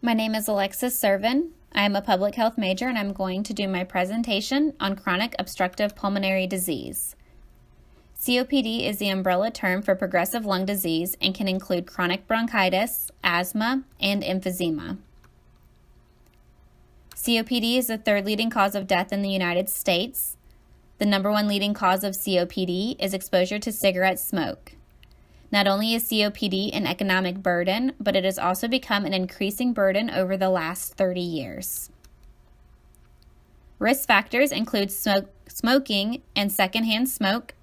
My name is Alexis Cerven. I am a public health major and I'm going to do my presentation on chronic obstructive pulmonary disease. COPD is the umbrella term for progressive lung disease and can include chronic bronchitis, asthma, and emphysema. COPD is the third leading cause of death in the United States. The number one leading cause of COPD is exposure to cigarette smoke. Not only is COPD an economic burden, but it has also become an increasing burden over the last 30 years. Risk factors include smoking and secondhand smoke,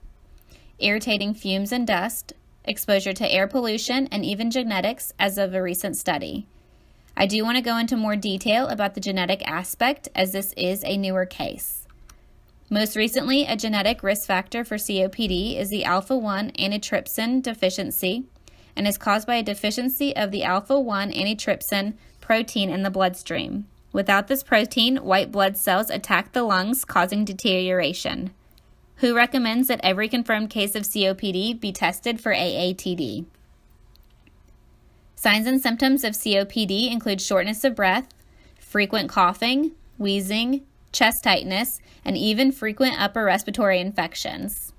irritating fumes and dust, exposure to air pollution, and even genetics, as of a recent study. I do want to go into more detail about the genetic aspect, as this is a newer case. Most recently, a genetic risk factor for COPD is the alpha-1 antitrypsin deficiency and is caused by a deficiency of the alpha-1 antitrypsin protein in the bloodstream. Without this protein, white blood cells attack the lungs, causing deterioration. WHO recommends that every confirmed case of COPD be tested for AATD. Signs and symptoms of COPD include shortness of breath, frequent coughing, wheezing, chest tightness, and even frequent upper respiratory infections.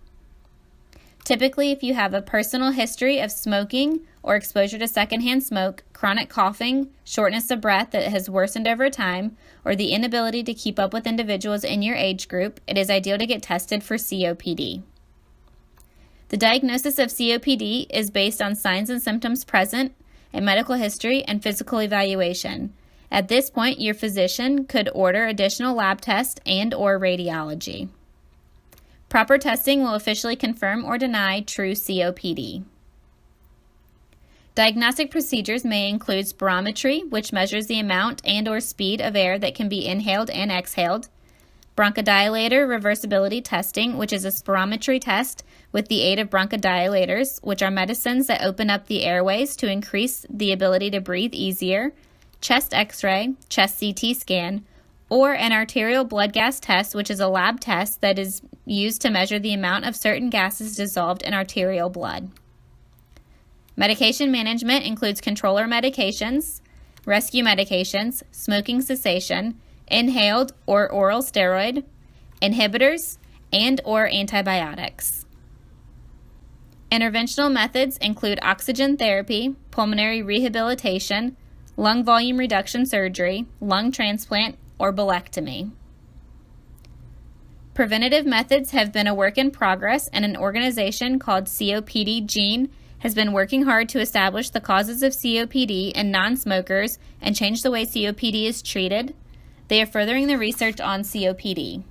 Typically, if you have a personal history of smoking or exposure to secondhand smoke, chronic coughing, shortness of breath that has worsened over time, or the inability to keep up with individuals in your age group, it is ideal to get tested for COPD. The diagnosis of COPD is based on signs and symptoms present, a medical history, and physical evaluation. At this point, your physician could order additional lab tests and/or radiology. Proper testing will officially confirm or deny true COPD. Diagnostic procedures may include spirometry, which measures the amount and/or speed of air that can be inhaled and exhaled, bronchodilator reversibility testing, which is a spirometry test with the aid of bronchodilators, which are medicines that open up the airways to increase the ability to breathe easier, chest x-ray, chest CT scan, or an arterial blood gas test, which is a lab test that is used to measure the amount of certain gases dissolved in arterial blood. Medication management includes controller medications, rescue medications, smoking cessation, inhaled or oral steroid, inhibitors, and/or antibiotics. Interventional methods include oxygen therapy, pulmonary rehabilitation, lung volume reduction surgery, lung transplant, or bulectomy. Preventative methods have been a work in progress, and an organization called COPD Gene has been working hard to establish the causes of COPD in non-smokers and change the way COPD is treated. They are furthering the research on COPD.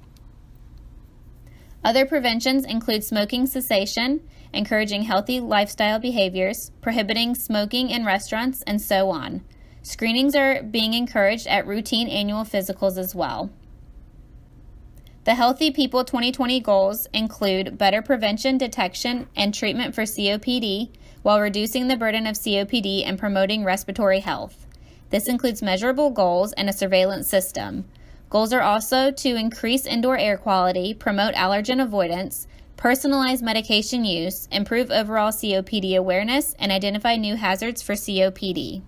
Other preventions include smoking cessation, encouraging healthy lifestyle behaviors, prohibiting smoking in restaurants, and so on. Screenings are being encouraged at routine annual physicals as well. The Healthy People 2020 goals include better prevention, detection, and treatment for COPD while reducing the burden of COPD and promoting respiratory health. This includes measurable goals and a surveillance system. Goals are also to increase indoor air quality, promote allergen avoidance, personalize medication use, improve overall COPD awareness, and identify new hazards for COPD.